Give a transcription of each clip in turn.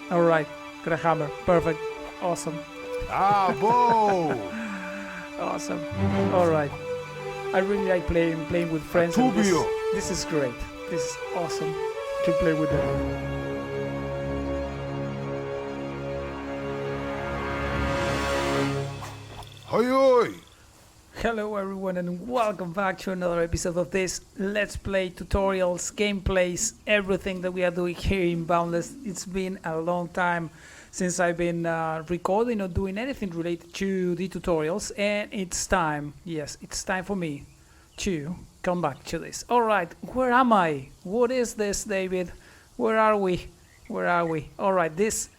All right, got a hammer. Perfect. Awesome. Ah, bow! Awesome. All right. I really like playing with A friends, and tubio! this is great. This is awesome to play with them. Hoi hoi! Hello everyone and welcome back to another episode of this Let's Play tutorials, gameplays, everything that we are doing here in Boundless. It's been a long time since I've been recording or doing anything related to the tutorials, and it's time, yes, it's time for me to come back to this. Alright, where am I? What is this, David? Where are we? Where are we? Alright, this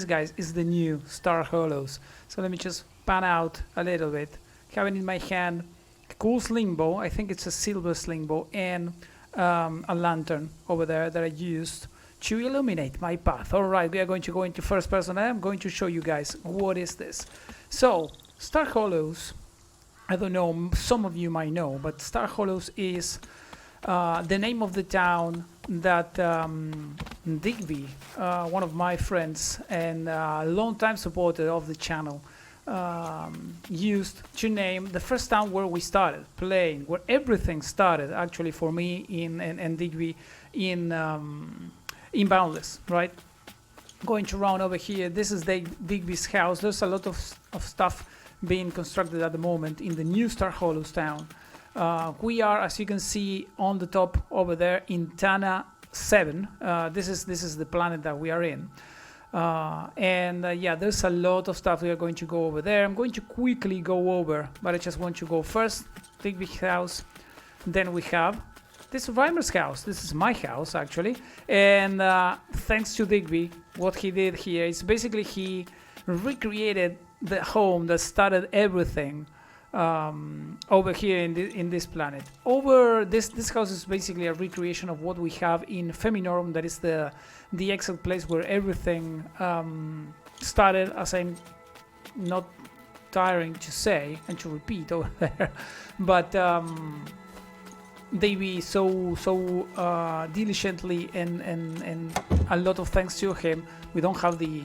guys is the new Star Hollows. So let me just pan out a little bit. Having in my hand a cool sling bow, I think it's a silver sling bow, and a lantern over there that I used to illuminate my path. Alright, we are going to go into first person and I'm going to show you guys what is this. So, Star Hollows, I don't know, some of you might know, but Star Hollows is the name of the town that Digby, one of my friends and long-time supporter of the channel, used to name the first town where we started playing, where everything started actually for me and Digby in Boundless, right? Going to round over here, this is Digby's house. There's a lot of stuff being constructed at the moment in the new Star Hollows town. We are, as you can see on the top over there, in Tana 7. This is the planet that we are in. Yeah, there's a lot of stuff we are going to go over there. I'm going to quickly go over, but I just want to go first. Digby's house. Then we have the Survivor's house. This is my house, actually. And thanks to Digby, what he did here is basically he recreated the home that started everything over here in this planet. Over this house is basically a recreation of what we have in Feminorum, that is the exit place where everything started, as I'm not tiring to say and to repeat over there. But Davey so diligently and a lot of thanks to him, we don't have the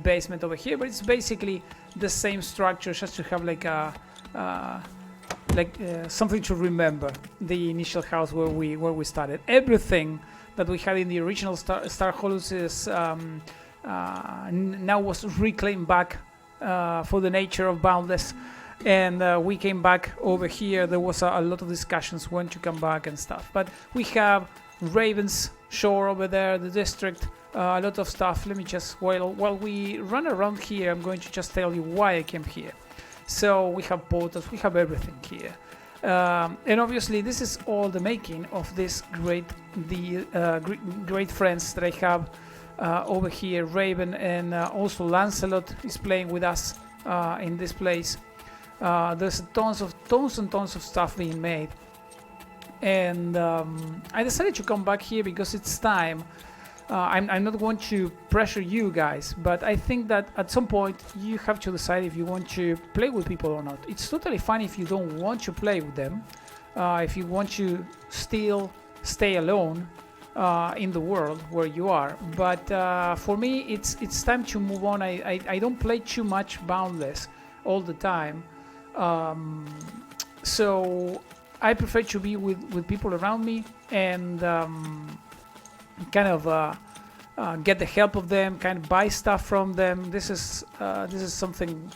basement over here, but it's basically the same structure, just to have like a something to remember the initial house where we started. Everything that we had in the original Star Hollows is now was reclaimed back for the nature of Boundless, and we came back over here. There was a lot of discussions when to come back and stuff, but we have Raven's Shore over there, the district, a lot of stuff. Let me just, while we run around here, I'm going to just tell you why I came here. So we have portals, we have everything here. And obviously this is all the making of this great friends that I have over here. Raven and also Lancelot is playing with us in this place. There's tons and tons of stuff being made. And I decided to come back here because it's time. I'm not going to pressure you guys, but I think that at some point you have to decide if you want to play with people or not. It's totally fine if you don't want to play with them, if you want to still stay alone in the world where you are. But for me, it's time to move on. I don't play too much Boundless all the time, so I prefer to be with people around me and kind of get the help of them, kind of buy stuff from them. This is something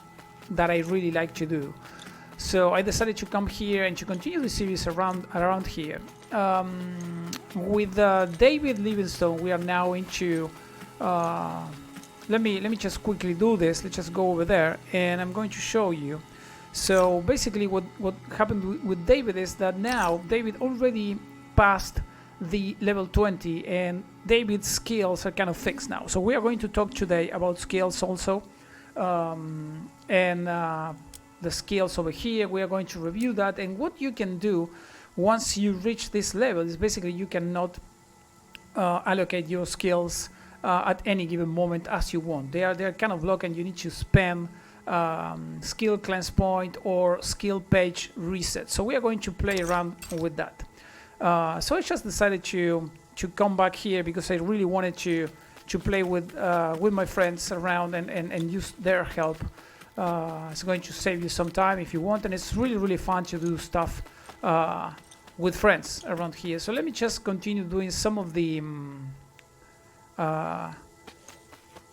that I really like to do. So I decided to come here and to continue the series around here. With David Livingstone, we are now into. Let me just quickly do this. Let's just go over there, and I'm going to show you. So basically, what happened with David is that now David already passed the level 20, and David's skills are kind of fixed now. So we are going to talk today about skills also, and the skills over here. We are going to review that, and what you can do once you reach this level is basically you cannot allocate your skills at any given moment as you want. They are kind of locked, and you need to spend skill cleanse point or skill page reset. So we are going to play around with that. So I just decided to come back here because I really wanted to to play with my friends around and use their help. It's going to save you some time if you want, and it's really, really fun to do stuff with friends around here. So let me just continue doing some of the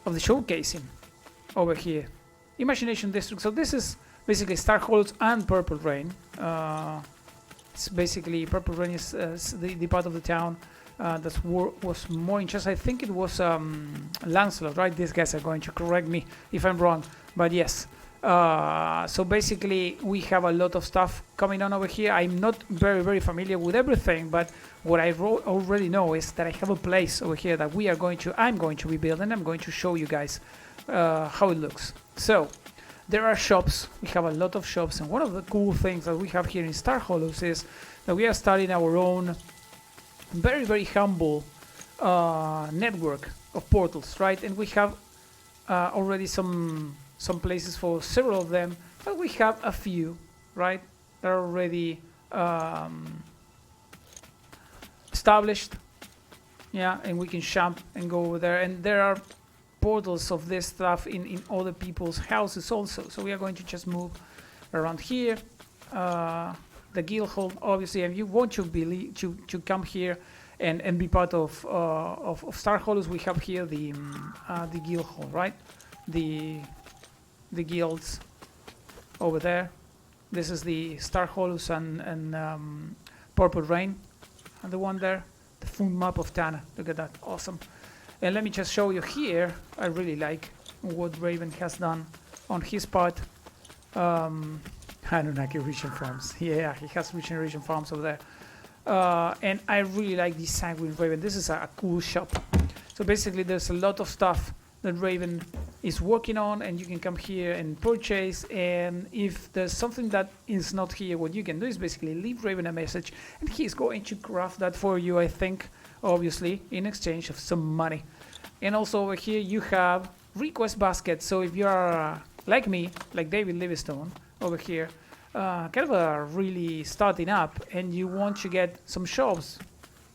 showcasing over here. Imagination District. So this is basically Star Hollows and Purple Rain. It's basically Purple Rain is the part of the town that was more interesting. I think it was Lancelot, right? These guys are going to correct me if I'm wrong, but yes. So basically we have a lot of stuff coming on over here. I'm not very, very familiar with everything, but what I already know is that I have a place over here that I'm going to be building. I'm going to show you guys how it looks. So there are shops. We have a lot of shops, and one of the cool things that we have here in Star Hollows is that we are starting our own very, very humble network of portals, right? And we have already some places for several of them, but we have a few, right, that are already established. Yeah, and we can jump and go over there, and there are portals of this stuff in other people's houses also. So we are going to just move around here. The Guildhall, obviously, and you want to come here and be part of Star Hollows. We have here the Guildhall, right? The guilds over there. This is the Star Hollows and Purple Rain, and the one there, the full map of Tana. Look at that, awesome. And let me just show you here. I really like what Raven has done on his part. Anunnaki Region Farms. Yeah, he has Region Farms over there. And I really like this Sanguine Raven. This is a cool shop. So basically there's a lot of stuff that Raven is working on, and you can come here and purchase. And if there's something that is not here, what you can do is basically leave Raven a message, and he's going to craft that for you, I think, obviously in exchange of some money. And also over here you have request baskets. So if you are like me, like David Livingstone over here, kind of really starting up, and you want to get some shops,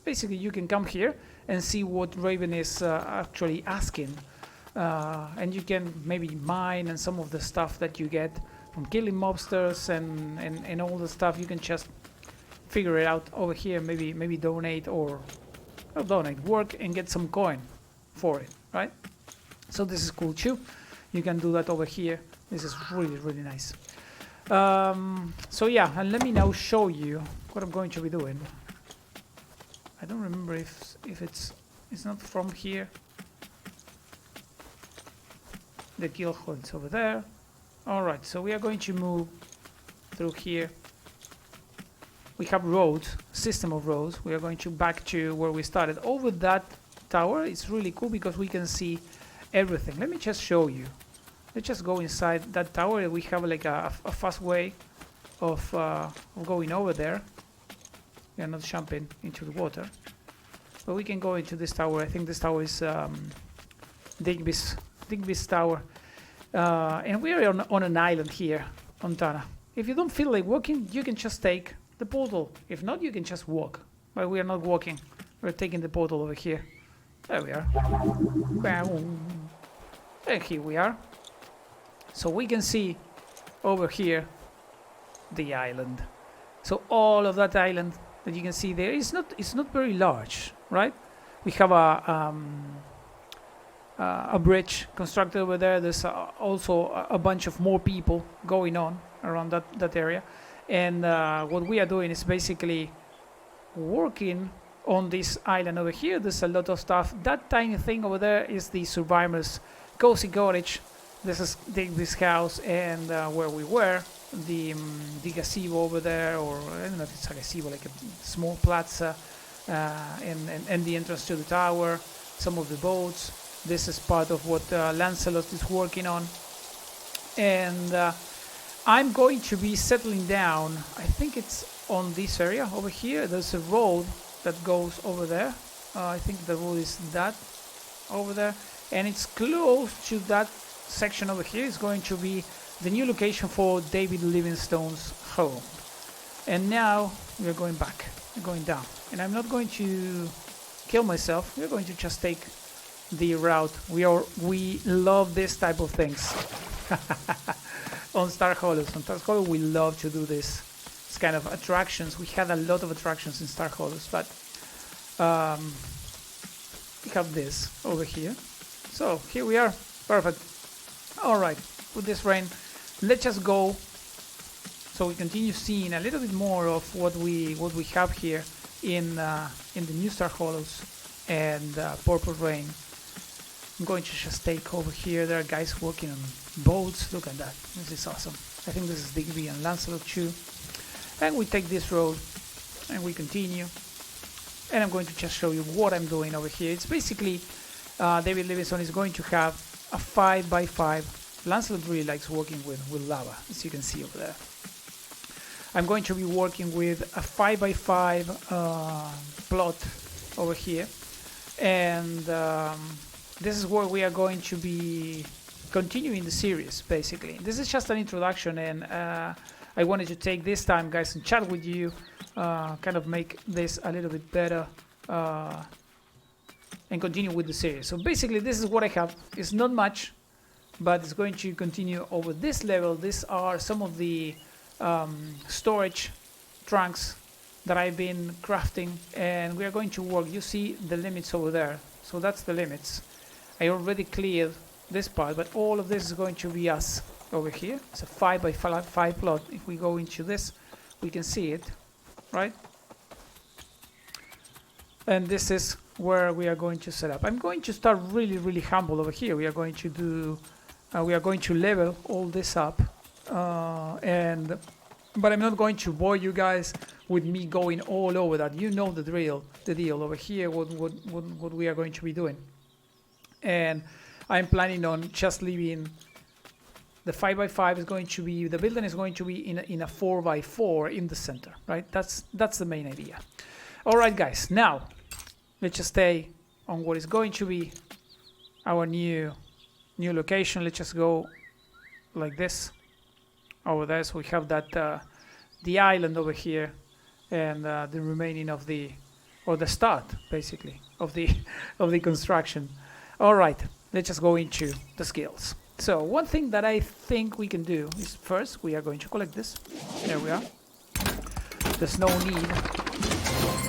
basically you can come here and see what Raven is actually asking. And you can maybe mine, and some of the stuff that you get from killing mobsters and all the stuff, you can just figure it out over here. Maybe donate, or not donate, work and get some coin for it, right? So this is cool too. You can do that over here. This is really, really nice. So yeah, and let me now show you what I'm going to be doing. I don't remember if it's not from here. The Guildhall is over there. Alright, so we are going to move through here. We have roads, system of roads. We are going to back to where we started. Over that tower, it's really cool because we can see everything. Let me just show you. Let's just go inside that tower. We have like a fast way of going over there. We are not jumping into the water, but we can go into this tower. I think this tower is Digby's tower, and we are on an island here on Tana. If you don't feel like walking, you can just take the portal. If not, you can just walk. But we are not walking. We're taking the portal over here. There we are. And here we are. So we can see over here the island. So all of that island that you can see there is not very large, right? We have a bridge constructed over there. There's also a bunch of more people going on around that area, and what we are doing is basically working on this island over here. There's a lot of stuff. That tiny thing over there is the Survivemer's cozy cottage. This is Digby's house, and where we were, the gazebo over there, or I don't know if it's a gazebo, like a small plaza, and the entrance to the tower, some of the boats. This is part of what Lancelot is working on, and I'm going to be settling down. I think it's on this area over here. There's a road that goes over there. I think the road is that over there, and it's close to that section over here. Is going to be the new location for David Livingstone's home. And now we are going back, we're going down, and I'm not going to kill myself. We're going to just take the route. We love this type of things. On Star Hollows. On Star Hollows, we love to do this kind of attractions. We had a lot of attractions in Star Hollows, but we have this over here. So here we are. Perfect. All right. With this rain, let's just go. So we continue seeing a little bit more of what we have here in the new Star Hollows and Purple Rain. I'm going to just take over here. There are guys working on boats. Look at that. This is awesome. I think this is Digby and Lancelot too. And we take this road and we continue. And I'm going to just show you what I'm doing over here. It's basically David Livingstone is going to have a 5x5. Lancelot really likes working with lava, as you can see over there. I'm going to be working with a 5x5 plot over here. And this is where we are going to be continuing the series, basically. This is just an introduction, and I wanted to take this time, guys, and chat with you, kind of make this a little bit better, and continue with the series. So basically, this is what I have. It's not much, but it's going to continue over this level. These are some of the storage trunks that I've been crafting, and we are going to work. You see the limits over there, so that's the limits. I already cleared this part, but all of this is going to be us over here. It's a 5x5 plot. If we go into this, we can see it, right? And this is where we are going to set up. I'm going to start really humble over here. We are going to do, we are going to level all this up, but I'm not going to bore you guys with me going all over that. You know the deal over here, what we are going to be doing. And I'm planning on just leaving the 5x5 is going to be, the building is going to be in a 4x4 in the center, right? That's the main idea. All right, guys, now let's just stay on what is going to be our new location. Let's just go like this over there. So we have that the island over here, and the remaining of the start, basically, of the construction. All right, let's just go into the skills. So one thing that I think we can do is, first we are going to collect this. There we are. There's no need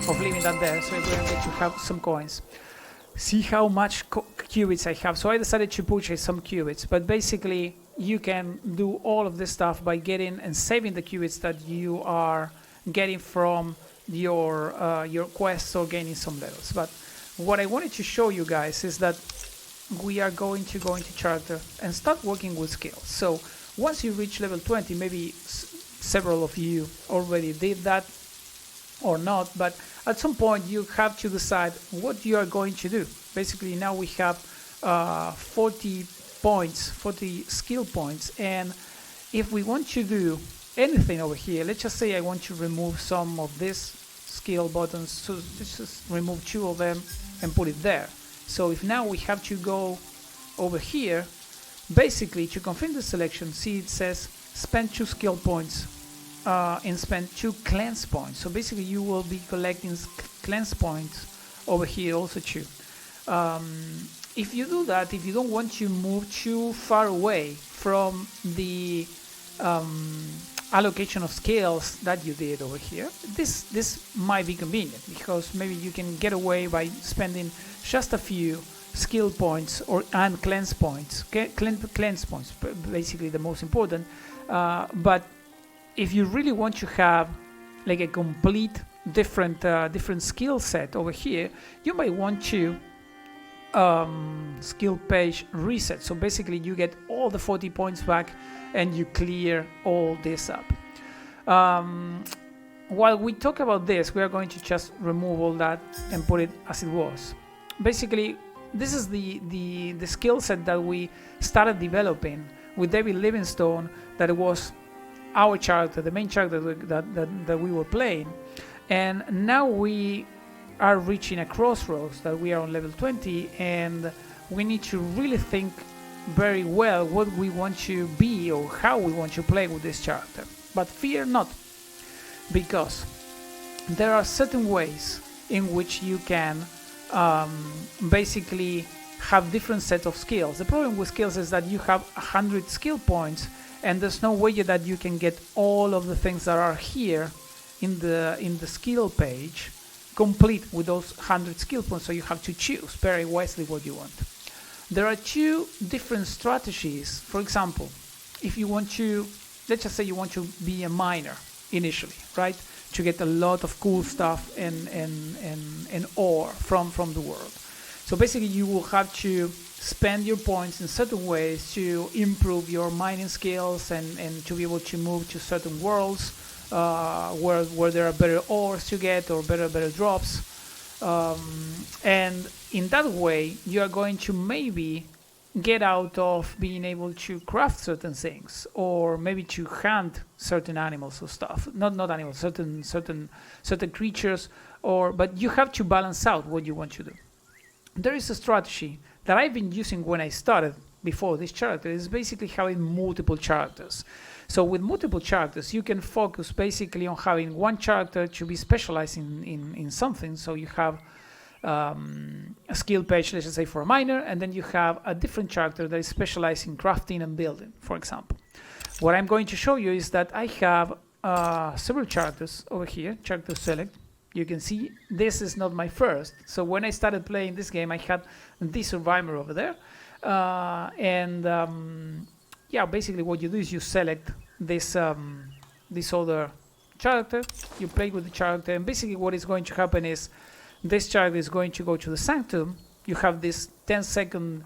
of leaving that there, so we're going to have some coins. See how much cubits I have. So I decided to purchase some cubits, but basically you can do all of this stuff by getting and saving the cubits that you are getting from your quests or gaining some levels. But what I wanted to show you guys is that we are going to go into character and start working with skills. So once you reach level 20, maybe several of you already did that or not, but at some point you have to decide what you are going to do. Basically now we have 40 points, 40 skill points, and if we want to do anything over here, let's just say I want to remove some of these skill buttons, so let's just remove 2 of them and put it there. So if now we have to go over here, basically to confirm the selection, see it says spend 2 skill points and spend 2 cleanse points. So basically you will be collecting cleanse points over here also too. If you do that, if you don't want to move too far away from the allocation of skills that you did over here, this might be convenient, because maybe you can get away by spending just a few skill points and cleanse points. Cleanse points, basically the most important. But if you really want to have like a complete different skill set over here, you might want to skill page reset. So basically you get all the 40 points back and you clear all this up. While we talk about this, we are going to just remove all that and put it as it was. Basically, this is the skill set that we started developing with David Livingstone, that it was our character, the main character that we were playing. And now we are reaching a crossroads, that we are on level 20, and we need to really think very well what we want to be or how we want to play with this character. But fear not, because there are certain ways in which you can basically have different set of skills. The problem with skills is that you have 100 skill points, and there's no way that you can get all of the things that are here in the skill page complete with those 100 skill points. So you have to choose very wisely what you want. There are two different strategies. For example, if you want to, let's just say you want to be a miner initially, right? To get a lot of cool stuff and ore from the world. So basically you will have to spend your points in certain ways to improve your mining skills and to be able to move to certain worlds where there are better ores to get or better drops. And in that way you are going to maybe get out of being able to craft certain things, or maybe to hunt certain animals or stuff. Not animals, certain creatures, but you have to balance out what you want to do. There is a strategy that I've been using when I started before this character. Is basically having multiple characters. So with multiple characters you can focus basically on having one character to be specialized in something. So you have a skill page, let's just say, for a miner, and then you have a different character that is specialized in crafting and building, for example. What I'm going to show you is that I have several characters over here. Character select. You can see this is not my first. So when I started playing this game, I had the Survivemer over there, yeah, basically what you do is you select this other character. You play with the character, and basically what is going to happen is this character is going to go to the sanctum. You have this 10-second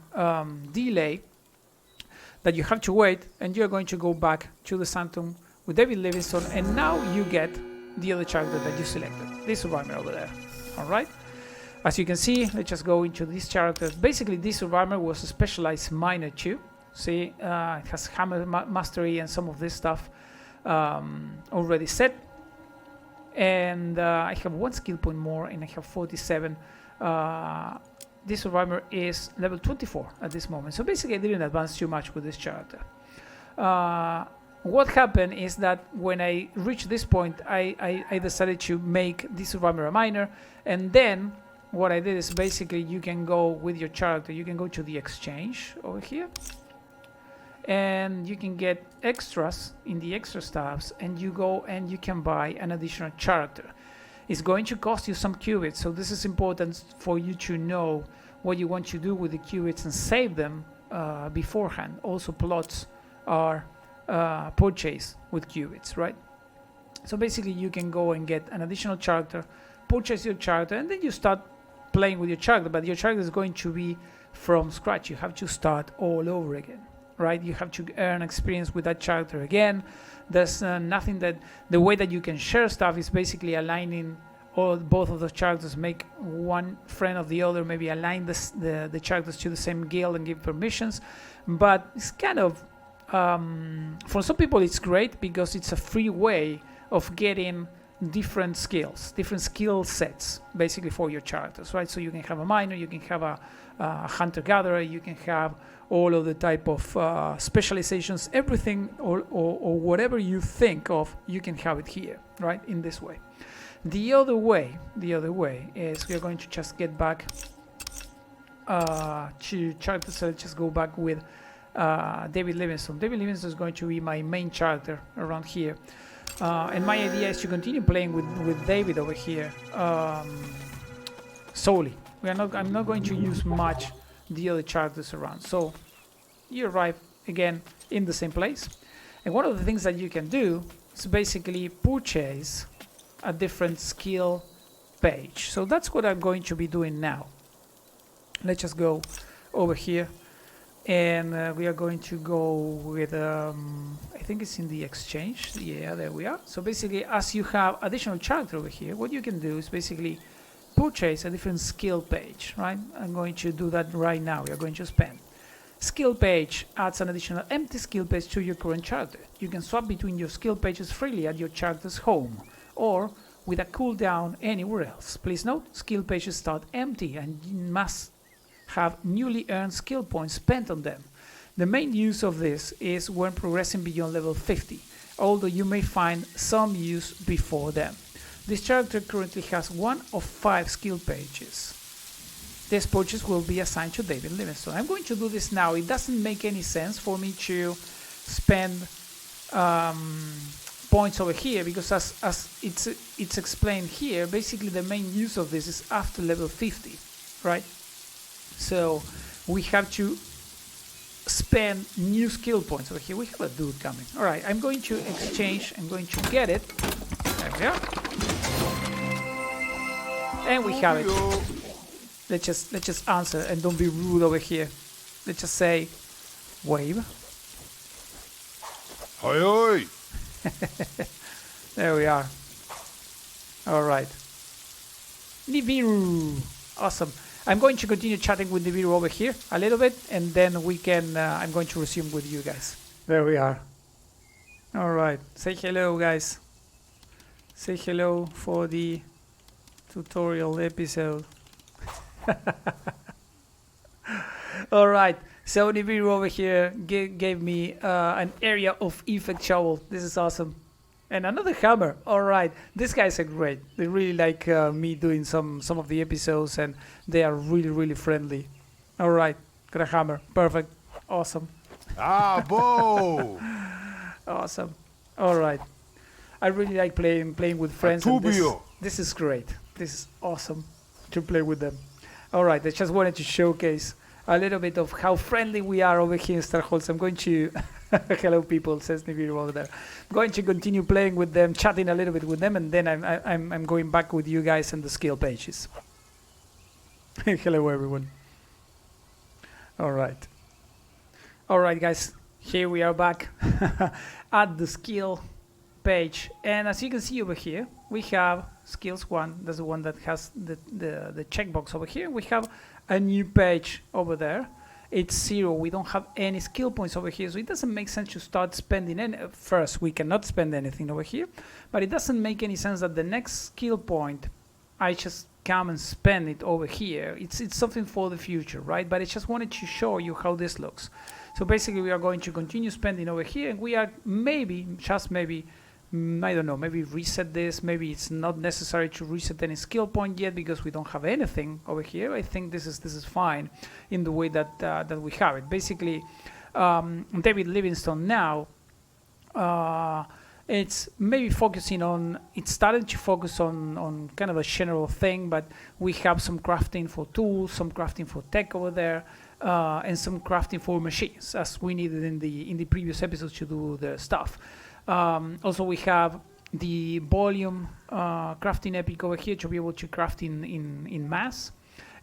delay that you have to wait, and you're going to go back to the sanctum with David Livingstone, and now you get the other character that you selected, this Survivemer over there. Alright? As you can see, let's just go into these characters. Basically, this Survivemer was a specialized miner too. See, it has hammer mastery and some of this stuff already set. And I have one skill point more, and I have 47. This Survivemer is level 24 at this moment. So basically, I didn't advance too much with this character. What happened is that when I reached this point, I decided to make this Survivemer a miner, and then what I did is basically you can go with your character, you can go to the exchange over here, and you can get extras in the extra tabs, and you go and you can buy an additional character. It's going to cost you some cubits, so this is important for you to know what you want to do with the cubits and save them beforehand. Also, plots are purchased with cubits, right? So basically you can go and get an additional character, purchase your character, and then you start playing with your character, but your character is going to be from scratch. You have to start all over again, right? You have to earn experience with that character again. There's nothing that the way that you can share stuff is basically aligning both of those characters, make one friend of the other, maybe align the characters to the same guild and give permissions. But it's kind of for some people it's great because it's a free way of getting different skills, different skill sets basically for your characters, right? So you can have a miner, you can have a hunter-gatherer, you can have all of the type of specializations, everything or whatever you think of, you can have it here, right? In this way. The other way is we are going to just get back to character select. Just go back with David Livingstone. David Livingstone is going to be my main character around here. And my idea is to continue playing with David over here solely. I'm not going to use much the other characters around. So you arrive again in the same place. And one of the things that you can do is basically purchase a different skill page. So that's what I'm going to be doing now. Let's just go over here. And we are going to go with, I think it's in the exchange. Yeah, there we are. So basically, as you have additional character over here, what you can do is basically purchase a different skill page, right? I'm going to do that right now. We are going to spend. Skill page adds an additional empty skill page to your current character. You can swap between your skill pages freely at your character's home or with a cooldown anywhere else. Please note, skill pages start empty and you must have newly earned skill points spent on them. The main use of this is when progressing beyond level 50, although you may find some use before them. This character currently has one of 5 skill pages. this purchase will be assigned to David Livingstone. I'm going to do this now. It doesn't make any sense for me to spend points over here, because as it's explained here, basically the main use of this is after level 50, right? So we have to spend new skill points over here. We have a dude coming. All right, I'm going to exchange. I'm going to get it. There we are. And we have it. Let's just answer and don't be rude over here. Let's just say wave. Oi, oi. There we are. All right. Nibiru. Awesome. I'm going to continue chatting with Nibiru over here a little bit, and then we can. I'm going to resume with you guys. There we are. All right. Say hello, guys. Say hello for the tutorial episode. All right. So Nibiru over here gave me an area of effect shovel. This is awesome. And another hammer. All right. These guys are great. They really like me doing some of the episodes, and they are really, really friendly. All right. Got a hammer. Perfect. Awesome. Ah, bow. Awesome. All right. I really like playing with friends. And this is great. This is awesome to play with them. All right. I just wanted to showcase a little bit of how friendly we are over here in Starholz. I'm going to hello people, says Nibiru over there. I'm going to continue playing with them, chatting a little bit with them, and then I'm going back with you guys and the skill pages. Hello everyone. All right. All right guys, here we are back at the skill page, and as you can see over here, we have skills 1. That's the one that has the checkbox over here. We have a new page over there. It's 0. We don't have any skill points over here, so it doesn't make sense to start spending any. First, we cannot spend anything over here, but it doesn't make any sense that the next skill point I just come and spend it over here. It's something for the future, right? But I just wanted to show you how this looks. So basically we are going to continue spending over here, and we are maybe, just maybe, I don't know, maybe reset this. Maybe it's not necessary to reset any skill point yet because we don't have anything over here. I think this is fine in the way that that we have it. Basically, David Livingstone now, it's maybe focusing on, it's starting to focus on kind of a general thing, but we have some crafting for tools, some crafting for tech over there, and some crafting for machines, as we needed in the previous episodes to do the stuff. Also, we have the volume crafting epic over here to be able to craft in mass,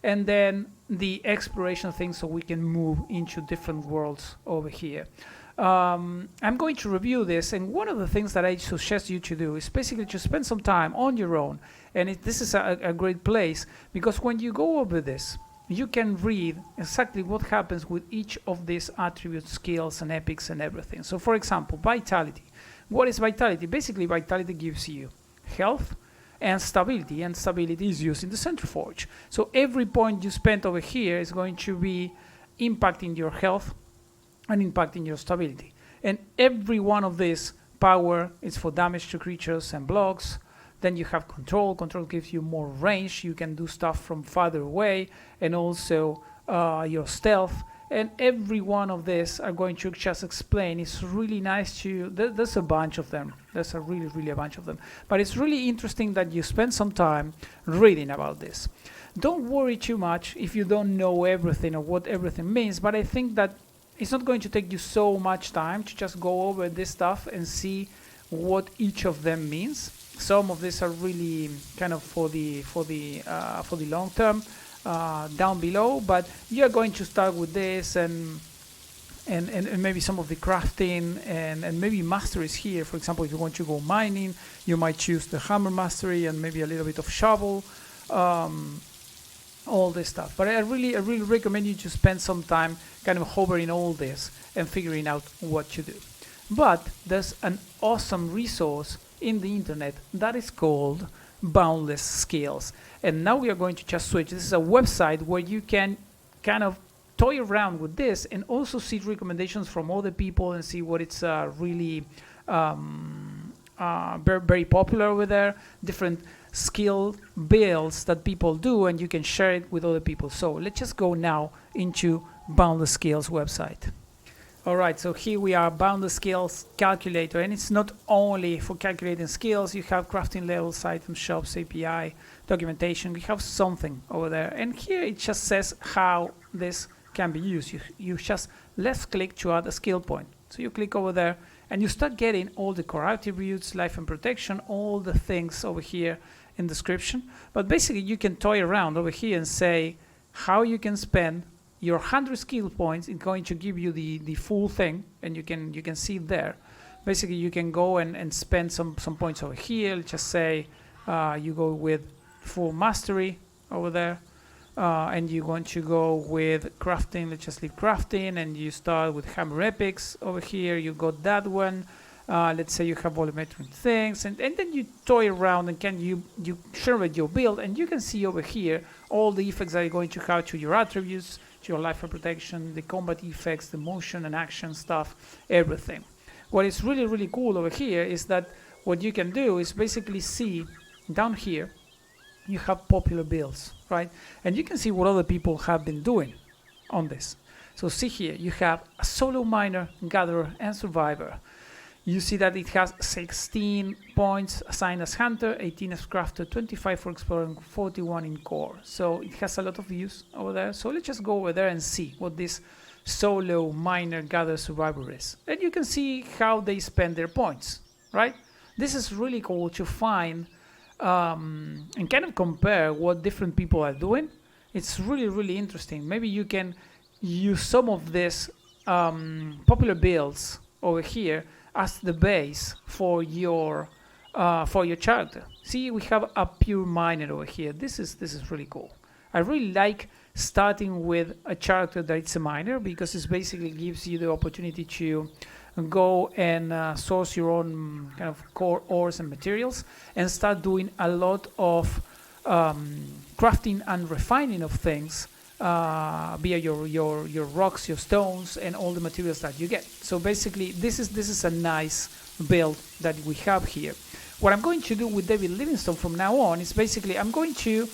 and then the exploration thing so we can move into different worlds over here. I'm going to review this, and one of the things that I suggest you to do is basically to spend some time on your own, and this is a great place, because when you go over this, you can read exactly what happens with each of these attributes, skills, and epics, and everything. So for example, vitality. What is vitality? Basically, vitality gives you health and stability is used in the Centriforge. So every point you spend over here is going to be impacting your health and impacting your stability. And every one of these power is for damage to creatures and blocks. Then you have control. Control gives you more range. You can do stuff from farther away, and also your stealth. And every one of these are going to just explain. It's really nice to, there's a bunch of them. There's a really a bunch of them. But it's really interesting that you spend some time reading about this. Don't worry too much if you don't know everything or what everything means, but I think that it's not going to take you so much time to just go over this stuff and see what each of them means. Some of these are really kind of for the long term. Down below, but you're going to start with this and maybe some of the crafting and maybe masteries here. For example, if you want to go mining, you might choose the hammer mastery and maybe a little bit of shovel, all this stuff. But I really recommend you to spend some time kind of hovering all this and figuring out what to do. But there's an awesome resource in the internet that is called Boundless Skills, and now we are going to just switch. This is a website where you can kind of toy around with this and also see recommendations from other people and see what it's really very popular over there, different skill builds that people do, and you can share it with other people. So let's just go now into Boundless Skills website. Alright, so here we are, Boundless Skills calculator, and it's not only for calculating skills. You have crafting levels, items, shops, API, documentation. We have something over there, and here it just says how this can be used. You just left click to add a skill point. So you click over there and you start getting all the core attributes, life and protection, all the things over here in description. But basically you can toy around over here and say how you can spend your 100 skill points. It's going to give you the full thing, and you can see it there. Basically you can go and spend some points over here. Let's just say you go with full mastery over there, and you want to go with crafting. Let's just leave crafting, and you start with hammer epics over here. You got that one. Let's say you have volumetric things, and then you toy around and you share with your build, and you can see over here all the effects that you're going to have to your attributes, to your life and protection, the combat effects, the motion and action stuff, everything. What is really cool over here is that what you can do is basically see down here you have popular builds, right? And you can see what other people have been doing on this. So see here, you have a solo miner, gatherer, and survivor. You see that it has 16 points assigned as hunter, 18 as crafter, 25 for explorer, 41 in core. So it has a lot of views over there. So let's just go over there and see what this solo miner, gatherer, survivor is. And you can see how they spend their points, right? This is really cool to find and kind of compare what different people are doing. It's really interesting. Maybe you can use some of these popular builds over here as the base for your character. See, we have a pure miner over here. This is really cool. I really like starting with a character that it's a miner, because it basically gives you the opportunity to go and source your own kind of core ores and materials, and start doing a lot of crafting and refining of things via your rocks, your stones, and all the materials that you get. So basically this is a nice build that we have here. What I'm going to do with David Livingstone from now on is basically I'm going to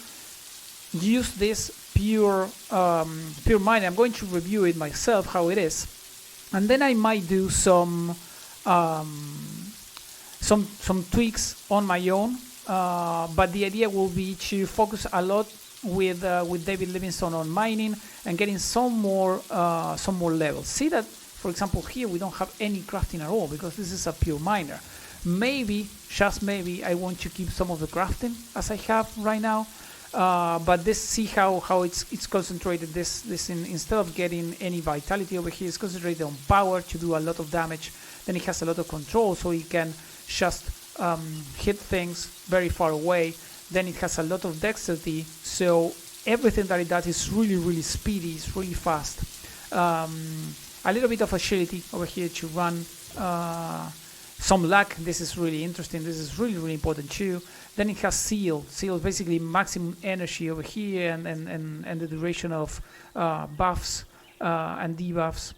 use this pure mine. I'm going to review it myself how it is, and then I might do some tweaks on my own. But the idea will be to focus a lot with David Livingstone on mining and getting some more levels. See that, for example, here we don't have any crafting at all because this is a pure miner. Maybe, just maybe, I want to keep some of the crafting as I have right now. But this, see how it's concentrated. This instead of getting any vitality over here, it's concentrated on power to do a lot of damage. Then it has a lot of control, so it can just hit things very far away. Then it has a lot of dexterity, so everything that it does is really speedy, it's really fast. A little bit of agility over here to run. Some luck, this is really interesting, this is really important too. Then it has seal basically maximum energy over here, and the duration of buffs and debuffs.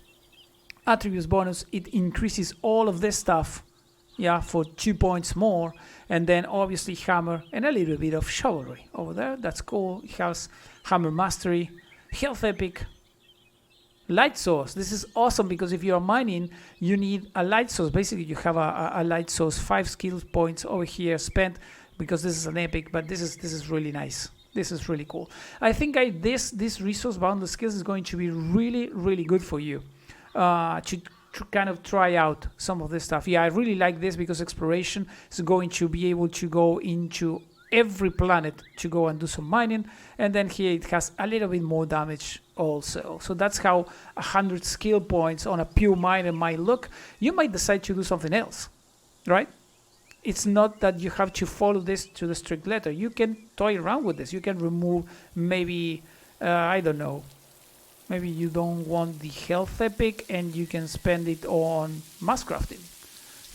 Attributes bonus, it increases all of this stuff, yeah, for 2 points more. And then obviously hammer and a little bit of chivalry over there. That's cool. It has hammer mastery, health epic, light source. This is awesome because if you are mining, you need a light source. Basically, you have a light source, 5 skill points over here spent because this is an epic. But this is really nice. This is really cool. I think this resource Boundless Skills is going to be really good for you to kind of try out some of this stuff. Yeah, I really like this because exploration is going to be able to go into every planet to go and do some mining, and then here it has a little bit more damage also. So that's how 100 skill points on a pure miner might look. You might decide to do something else, right? It's not that you have to follow this to the strict letter. You can toy around with this. You can remove maybe I don't know, maybe you don't want the health epic and you can spend it on mass crafting.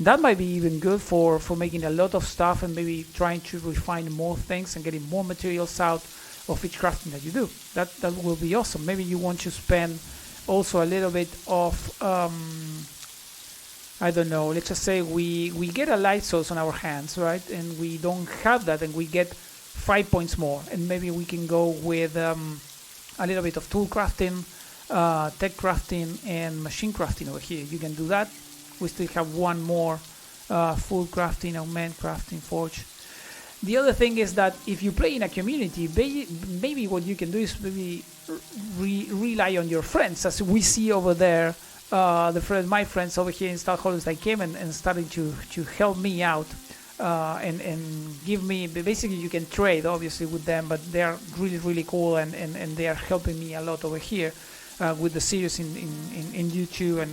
That might be even good for making a lot of stuff and maybe trying to refine more things and getting more materials out of each crafting that you do. That will be awesome. Maybe you want to spend also a little bit of I don't know, let's just say we get a light source on our hands, right? And we don't have that, and we get 5 points more. And maybe we can go with a little bit of tool crafting, tech crafting, and machine crafting over here. You can do that. We still have one more full crafting, augment crafting, forge. The other thing is that if you play in a community, maybe what you can do is maybe rely on your friends, as we see over there. My friends over here in Stockholm, they came and started to help me out and give me. Basically, you can trade obviously with them, but they are really cool, and they are helping me a lot over here with the series in YouTube and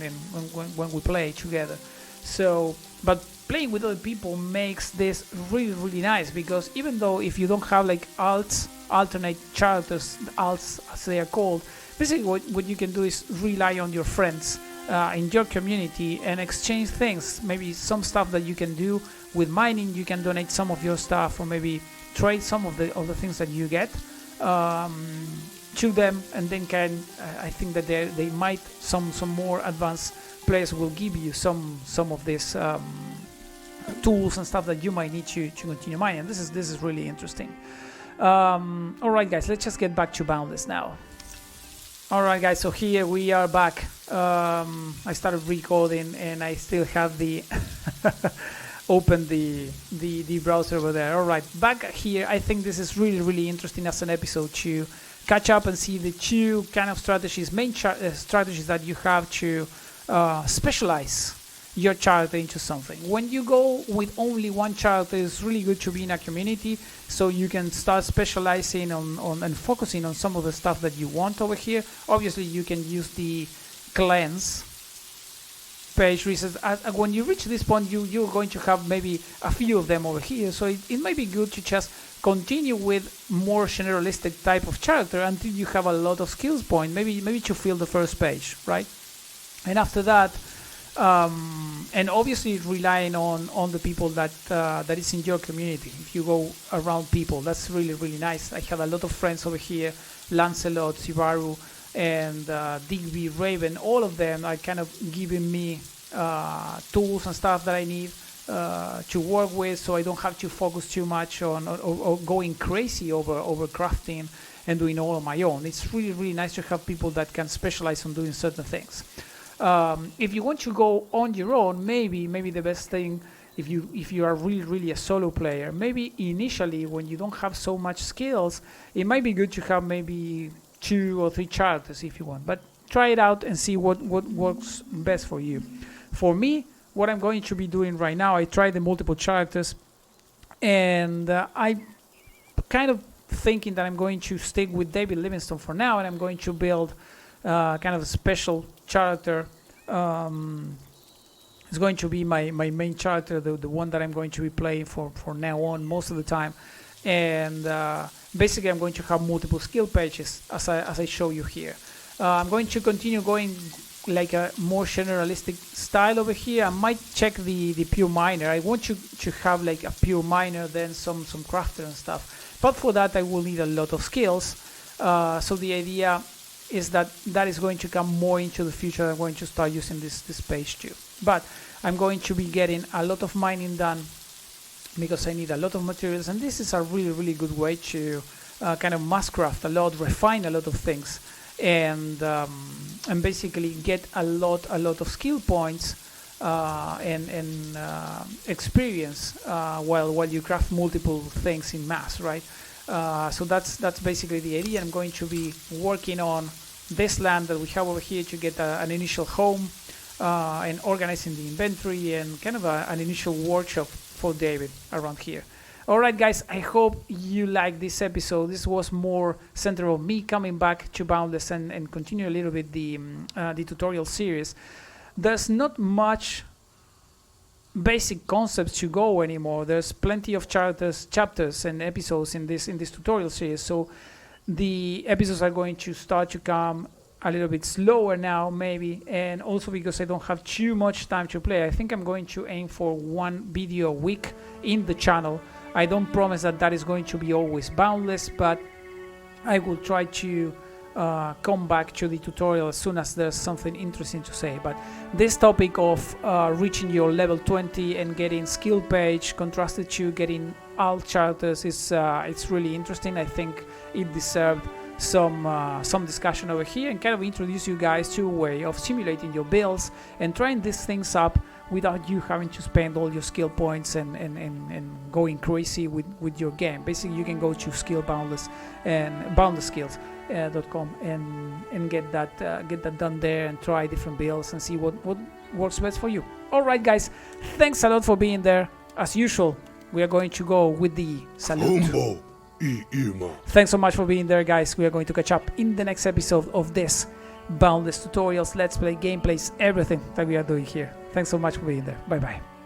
when we play together. So, but playing with other people makes this really nice, because even though if you don't have like alternate characters, alts as they are called, basically what you can do is rely on your friends in your community and exchange things. Maybe some stuff that you can do with mining, you can donate some of your stuff, or maybe trade some of the things that you get to them, and then I think that they might some more advanced players will give you some of these tools and stuff that you might need to continue mining. This is really interesting. All right, guys, let's just get back to Boundless now. All right, guys, so here we are back. I started recording and I still have the open the browser over there. All right, back here. I think this is really interesting as an episode to catch up and see the two kind of strategies, main strategies that you have to specialize your character into something. When you go with only one character, it's really good to be in a community, so you can start specializing on and focusing on some of the stuff that you want over here. Obviously, you can use the cleanse page resets. When you reach this point, you're going to have maybe a few of them over here, so it might be good to just continue with more generalistic type of character until you have a lot of skills point, maybe to fill the first page, right? And after that, and obviously relying on the people that is in your community. If you go around people, that's really nice. I have a lot of friends over here, Lancelot, Sibaru, and Digby, Raven. All of them are kind of giving me tools and stuff that I need to work with, so I don't have to focus too much on or going crazy over crafting and doing all on my own. It's really nice to have people that can specialize on doing certain things. If you want to go on your own, maybe the best thing, if you are really a solo player, maybe initially when you don't have so much skills, it might be good to have maybe 2 or 3 characters if you want. But try it out and see what works best for you. For me, what I'm going to be doing right now, I tried the multiple characters, and I kind of thinking that I'm going to stick with David Livingstone for now, and I'm going to build kind of a special character. It's going to be my main character, the one that I'm going to be playing for now on most of the time. And basically I'm going to have multiple skill pages as I show you here. I'm going to continue going like a more generalistic style over here. I might check the pure miner. I want you to have like a pure miner, then some crafter and stuff. But for that I will need a lot of skills. So the idea is that is going to come more into the future. I'm going to start using this page too. But I'm going to be getting a lot of mining done because I need a lot of materials, and this is a really good way to kind of mass craft a lot, refine a lot of things, and basically get a lot of skill points and experience while you craft multiple things in mass, right? So that's basically the idea. I'm going to be working on this land that we have over here to get an initial home and organizing the inventory and kind of an initial workshop for David around here. All right, guys, I hope you like this episode. This was more centered on me coming back to Boundless and continue a little bit the tutorial series. There's not much basic concepts to go anymore. There's plenty of chapters and episodes in this tutorial series, so the episodes are going to start to come a little bit slower now, maybe, and also because I don't have too much time to play. I think I'm going to aim for 1 video a week in the channel. I don't promise that is going to be always Boundless, but I will try to come back to the tutorial as soon as there's something interesting to say. But this topic of reaching your level 20 and getting skill page contrasted to getting alt charters is it's really interesting. I think it deserved some discussion over here, and kind of introduce you guys to a way of simulating your builds and trying these things up without you having to spend all your skill points and going crazy with your game. Basically, you can go to skill boundless and boundlesskills.com and get that done there and try different builds and see what works best for you. All right, guys, thanks a lot for being there. As usual, we are going to go with the salute. Thanks so much for being there, guys. We are going to catch up in the next episode of this Boundless tutorials, let's play, gameplays, everything that we are doing here. Thanks so much for being there. Bye bye.